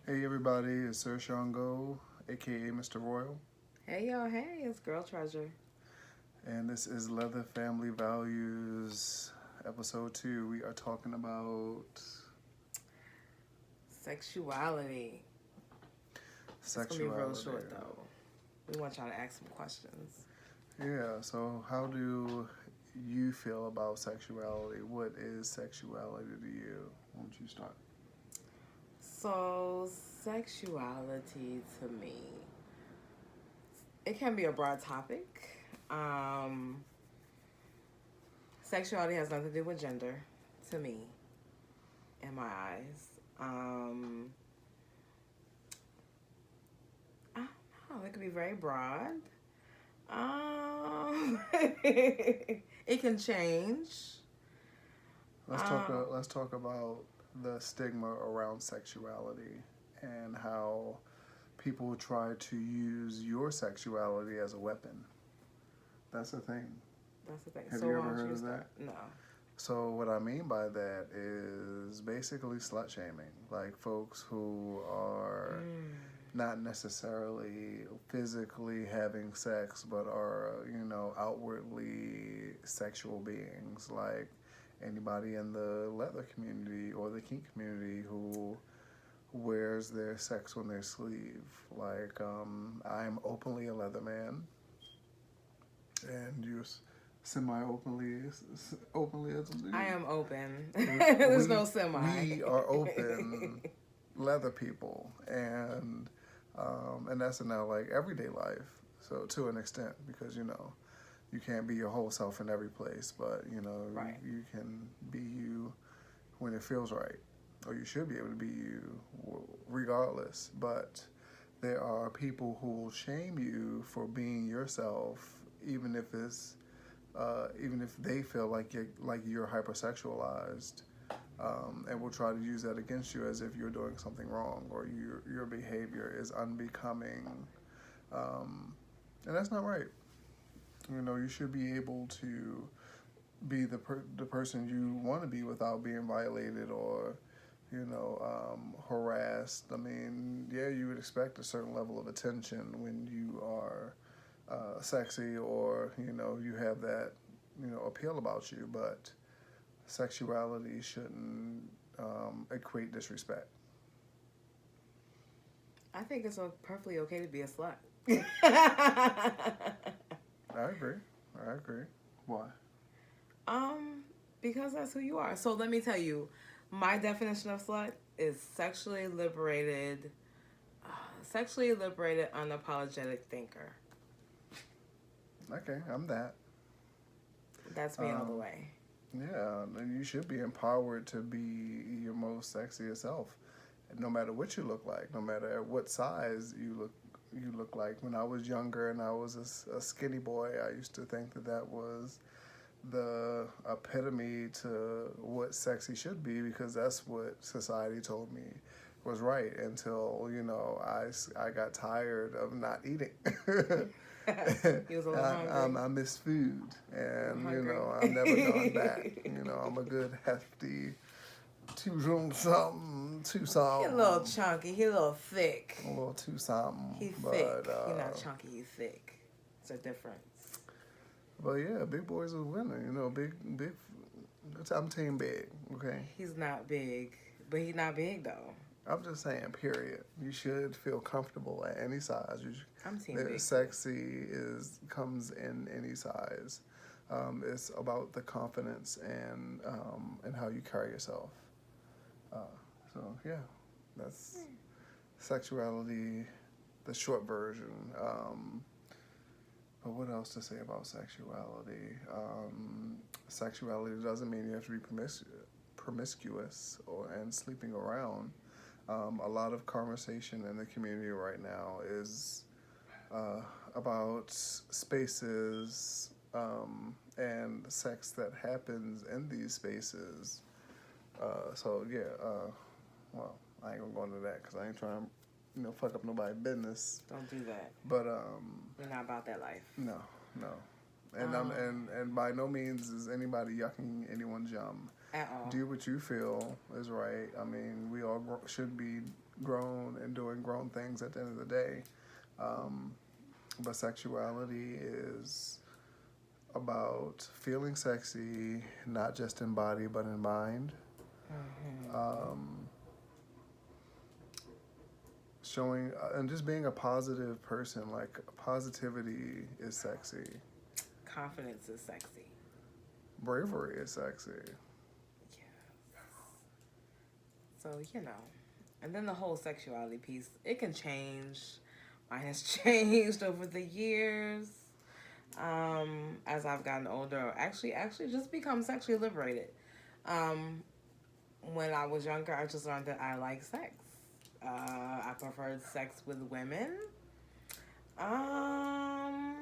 Hey everybody, it's Sir Shango, aka Mr. Royal, Hey y'all, hey, it's Girl Treasure. and this is Leather Family Values, episode 2. We are talking about Sexuality. It's gonna be real sexuality. short though. We want y'all to ask some questions. Yeah, so how do you feel about sexuality? What is sexuality to you? Why don't you start? So, sexuality to me, it can be a broad topic. Sexuality has nothing to do with gender, to me, in my eyes. I don't know, it could be very broad. It can change. Let's talk. Um, Let's talk about the stigma around sexuality and how people try to use your sexuality as a weapon. That's the thing. that's the thing. Have So you why ever don't heard you of that? start? No. So what I mean by that is basically slut shaming, like folks who are Mm. not necessarily physically having sex, but are outwardly sexual beings, like anybody in the leather community or the kink community who wears their sex on their sleeve. Like I'm openly a leather man, and you semi openly as a I dude. am open. There's no semi. We are open leather people, and that's in our like everyday life. So to an extent, because you can't be your whole self in every place, but Right. you can be you when it feels right, or you should be able to be you regardless. But there are people who will shame you for being yourself, even if they feel like you're hypersexualized, and will try to use that against you as if you're doing something wrong or your behavior is unbecoming, and that's not right. You should be able to be the person you want to be without being violated or harassed. I mean, yeah, you would expect a certain level of attention when you are sexy, or you have that appeal about you, but sexuality shouldn't equate disrespect. I think it's perfectly okay to be a slut. I agree. I agree. Why? um, because that's who you are. So let me tell you, my definition of slut is sexually liberated, unapologetic thinker. Okay, I'm that. That's me all the Um, way. yeah, and you should be empowered to be your most sexiest self, no matter what you look like, no matter what size you look like. When I was younger and I was a skinny boy, I used to think that was the epitome to what sexy should be, because that's what society told me was right, until I got tired of not eating. He was a little hungry. I miss food, I'm and hungry. I've never gone back. I'm a good hefty two room something, two He a little something, chunky. He a little thick. a little two something, He but thick. He not chunky. He thick. It's a difference. yeah, big boys is winning. Big. I'm team big. Okay. He's not big, but he's not big though. I'm just saying, period. You should feel comfortable at any size. I'm team big too. Sexy comes in any size. It's about the confidence and how you carry yourself. Uh, so yeah, that's sexuality, the short version. But what else to say about sexuality? Sexuality doesn't mean you have to be promiscuous and sleeping around. A lot of conversation in the community right now is about spaces, and sex that happens in these spaces. So yeah, well, I ain't gonna go into that because I ain't trying to, fuck up nobody's business. Don't do that. But We're not about that life. no, no, Um, and by no means is anybody yucking anyone's yum. at all. Do what you feel is right. I mean, we all should be grown and doing grown things at the end of the day. Um, but sexuality is about feeling sexy, not just in body but in mind. Um, Showing and just being a positive person. Like positivity is sexy. Confidence is sexy. Bravery is sexy. Yeah. So, and then the whole sexuality piece, it can change. Mine has changed over the years. As I've gotten older, actually just become sexually liberated. Um, when I was younger, I just learned that I like sex. I preferred sex with women. I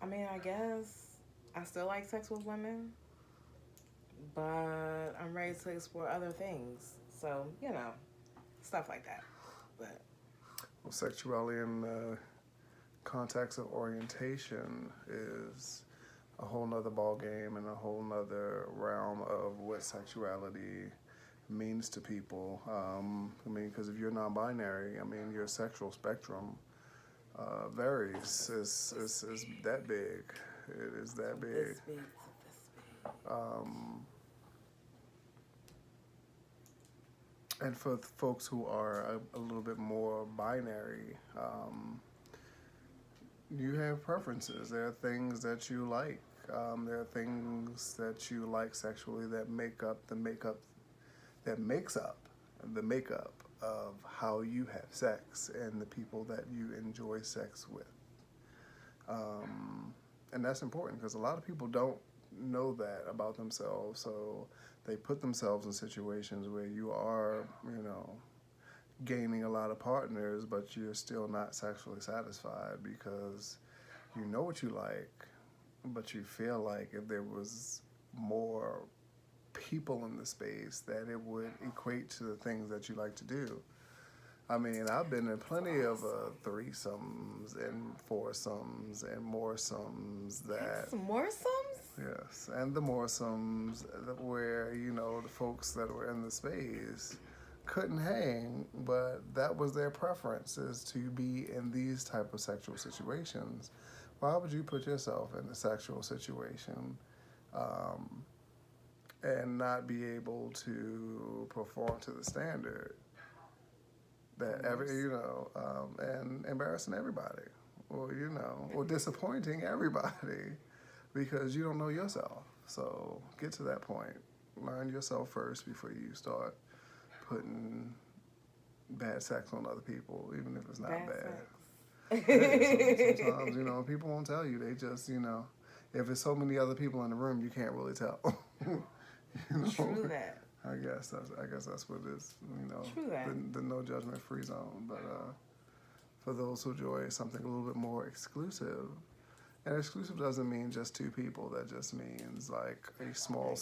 mean, I guess I still like sex with women, but I'm ready to explore other things. So, stuff like that. But Well, sexuality in the context of orientation is a whole nother ball game and a whole nother realm of what sexuality means to people. I mean, because if you're non-binary, I mean, your sexual spectrum varies. It's that big. It is that big. this big, this big. Um, and for folks who are a little bit more binary, you have preferences. There are things that you like. There are things that you like sexually that makes up the makeup of how you have sex and the people that you enjoy sex with. And that's important because a lot of people don't know that about themselves, so they put themselves in situations where you are, gaining a lot of partners, but you're still not sexually satisfied because you know what you like, but you feel like if there was more people in the space that it would equate to the things that you like to do. I mean, I've been in plenty of threesomes and foursomes and moresomes that. Some moresomes? Yes, and the moresomes where, the folks that were in the space couldn't hang, but that was their preference, is to be in these type of sexual situations. Why would you put yourself in a sexual situation and not be able to perform to the standard that and embarrassing everybody, or disappointing everybody because you don't know yourself. So get to that point. Learn yourself first before you start putting bad sex on other people, even if it's not bad. Hey, sometimes, people won't tell you. They just, if there's so many other people in the room, you can't really tell. True that. I guess that's what it is. True that. The no judgment free zone. But for those who enjoy something a little bit more exclusive, and exclusive doesn't mean just two people. That just means like a small,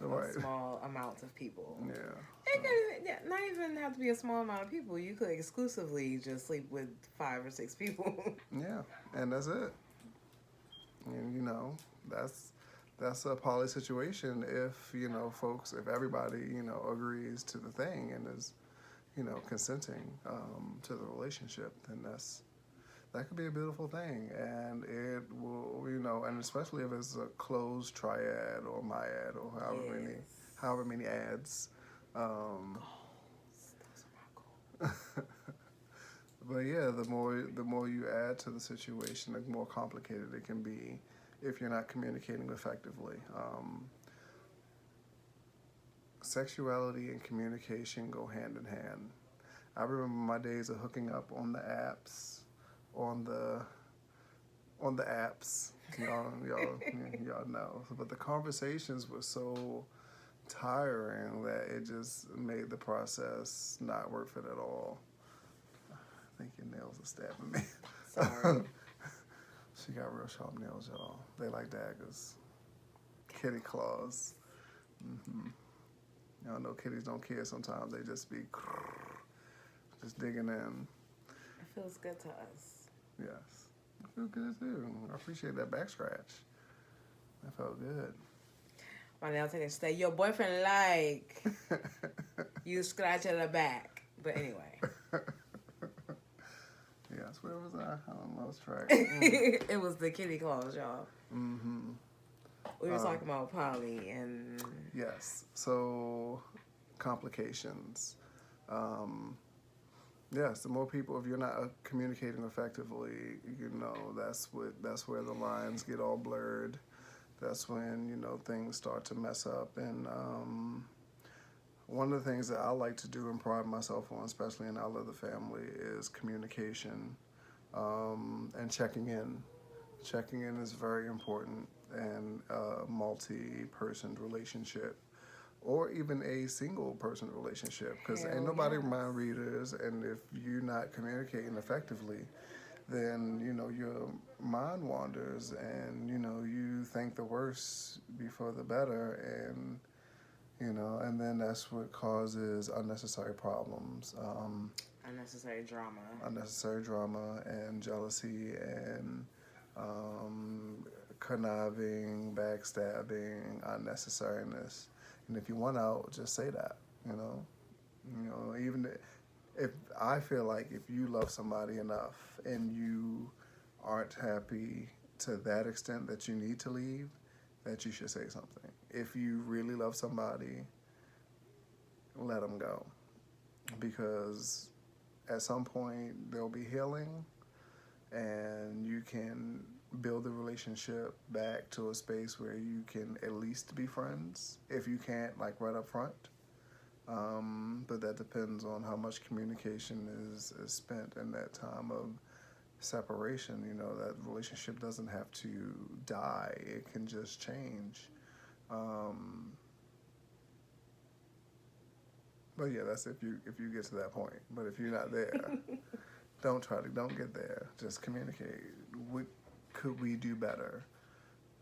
right? A small amount of people. Yeah. It could not even have to be a small amount of people. You could exclusively just sleep with 5 or 6 people. Yeah, and that's it. And that's a poly situation if folks, if everybody agrees to the thing and is consenting to the relationship, then that could be a beautiful thing, and it will, and especially if it's a closed triad or myad or however many ads. Goals. Those are my goals. But yeah, the more you add to the situation, the more complicated it can be if you're not communicating effectively. Sexuality and communication go hand in hand. I remember my days of hooking up on the apps. On the apps, y'all know. But the conversations were so tiring that it just made the process not worth it at all. I think your nails are stabbing me. Sorry. She got real sharp nails, y'all. They like daggers. Kitty claws. Y'all know kitties don't care sometimes. They just be just digging in. It feels good to us. Yes. I feel good too. I appreciate that back scratch. That felt good. My nail technician say your boyfriend like you scratch at the back. But anyway. Yes, where was I? I lost track. It was the kitty claws, y'all. Mm-hmm. We were talking about poly and Yes. So complications. Yes, the more people, if you're not communicating effectively, that's where the lines get all blurred. That's when things start to mess up. And one of the things that I like to do and pride myself on, especially in our other family, is communication and checking in. Checking in is very important in a multi-person relationship or even a single person relationship, because ain't nobody mind readers, and if you're not communicating effectively, then your mind wanders, and you think the worst before the better, and then that's what causes unnecessary problems, unnecessary drama and jealousy and conniving, backstabbing, unnecessariness. And if you want out, just say that. Even if I feel like if you love somebody enough and you aren't happy to that extent that you need to leave, that you should say something. If you really love somebody, let them go, because at some point there'll be healing, and you can build the relationship back to a space where you can at least be friends, if you can't, like, right up front. But that depends on how much communication is spent in that time of separation. That relationship doesn't have to die. It can just change. But yeah, that's if you get to that point. But if you're not there, don't get there. Just communicate. What could we do better?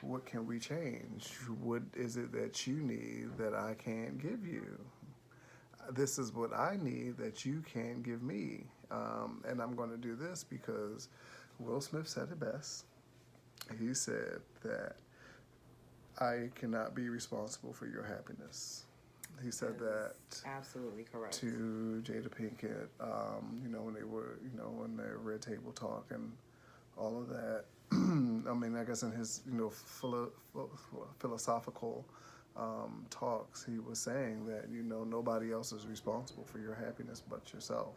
What can we change? What is it that you need that I can't give you? This is what I need that you can't give me. And I'm going to do this because Will Smith said it best. He said that I cannot be responsible for your happiness. He said that absolutely correct to Jada Pinkett, when they were, when their Red Table Talk and all of that. I mean, I guess in his, philosophical talks, he was saying that, nobody else is responsible for your happiness but yourself.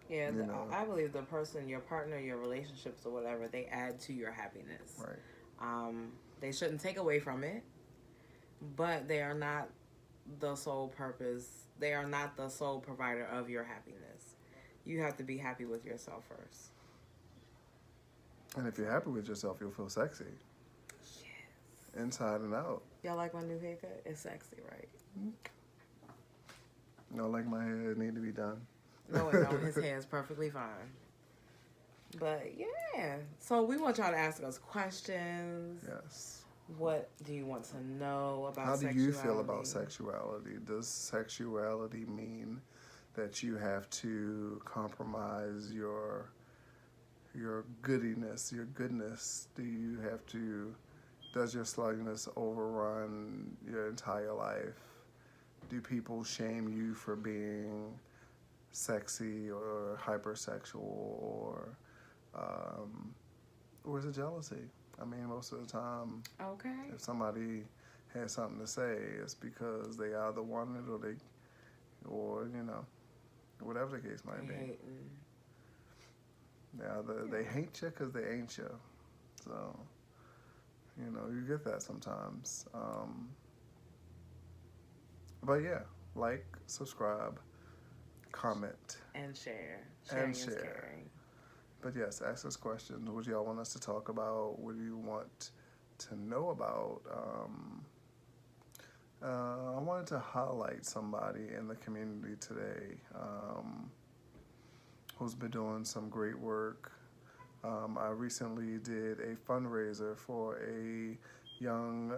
Yeah, I believe the person, your partner, your relationships or whatever, they add to your happiness. Right. They shouldn't take away from it, but they are not the sole purpose. They are not the sole provider of your happiness. You have to be happy with yourself first. And if you're happy with yourself, you'll feel sexy. Yes. Inside and out. Y'all like my new haircut? It's sexy, right? Like my hair need to be done. No, his hair is perfectly fine. But yeah, so we want y'all to ask us questions. Yes. What do you want to know about How sexuality? do you feel about sexuality? Does sexuality mean that you have to compromise your goodiness, your goodness? Does your slugginess overrun your entire life? Do people shame you for being sexy or hypersexual, or is it jealousy? I mean, most of the time, if somebody has something to say, it's because they either want it or whatever the case might be. They hate you because they ain't you. So, you get that sometimes. But yeah, like, subscribe, comment, and share. Sharing is caring. But yes, ask us questions. What do y'all want us to talk about? What do you want to know about? I wanted to highlight somebody in the community today who's been doing some great work. I recently did a fundraiser for a young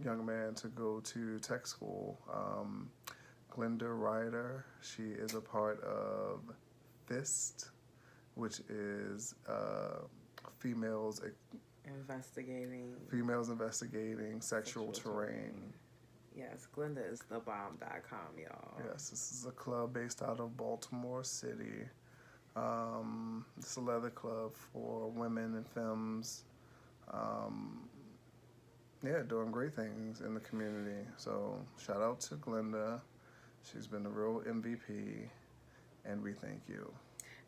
man to go to tech school. Glenda Ryder, she is a part of FIST, which is Females Investigating. Females investigating sexual terrain. Yes, Glenda is thebomb.com, y'all. Yes, this is a club based out of Baltimore City. It's a leather club for women and femmes. Yeah, doing great things in the community. So shout out to Glenda. She's been a real MVP, and we thank you.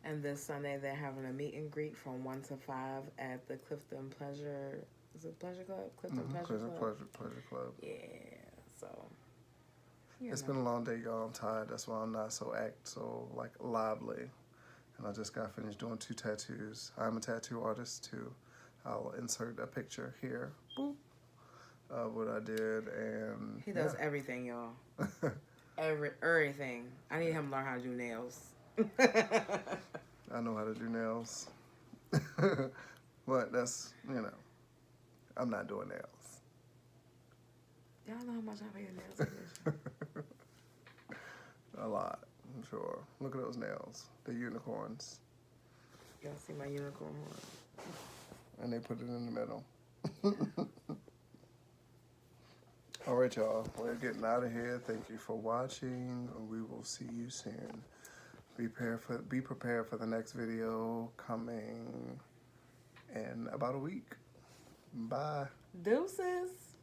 And this Sunday they're having a meet and greet from 1 to 5 at the Clifton Pleasure. Is it Pleasure Club? Clifton Pleasure Club. Pleasure Club. Yeah. So. It's been a long day, y'all. I'm tired. That's why I'm not so like lively. And I just got finished doing 2 tattoos. I'm a tattoo artist too. I'll insert a picture here. Boop. Of what I did, and he does everything, y'all. Everything. I need him to learn how to do nails. I know how to do nails. But that's, I'm not doing nails. Y'all know how much I pay your nails? A lot, I'm sure. Look at those nails. They're unicorns. Y'all see my unicorn horn? And they put it in the middle. All right, y'all. We're getting out of here. Thank you for watching. We will see you soon. Be prepared for the next video coming in about a week. Bye. Deuces.